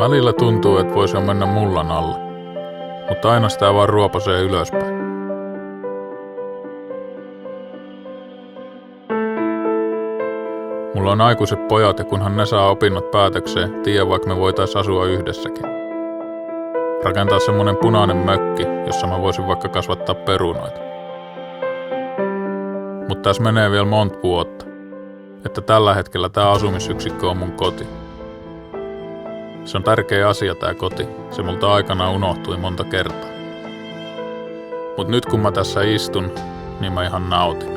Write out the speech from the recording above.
Välillä tuntuu, että voisi jo mennä mullan alle, mutta aina sitä vaan ruopasee ylöspäin. Mulla on aikuiset pojat ja kunhan ne saa opinnot päätökseen, tiedä vaikka me voitais asua yhdessäkin. Rakentaa semmonen punainen mökki, jossa mä voisin vaikka kasvattaa perunoita. Mutta tässä menee vielä monta vuotta, että tällä hetkellä tää asumisyksikkö on mun koti. Se on tärkeä asia tää koti, se multa aikana unohtui monta kertaa. Mut nyt kun mä tässä istun, niin mä ihan nautin.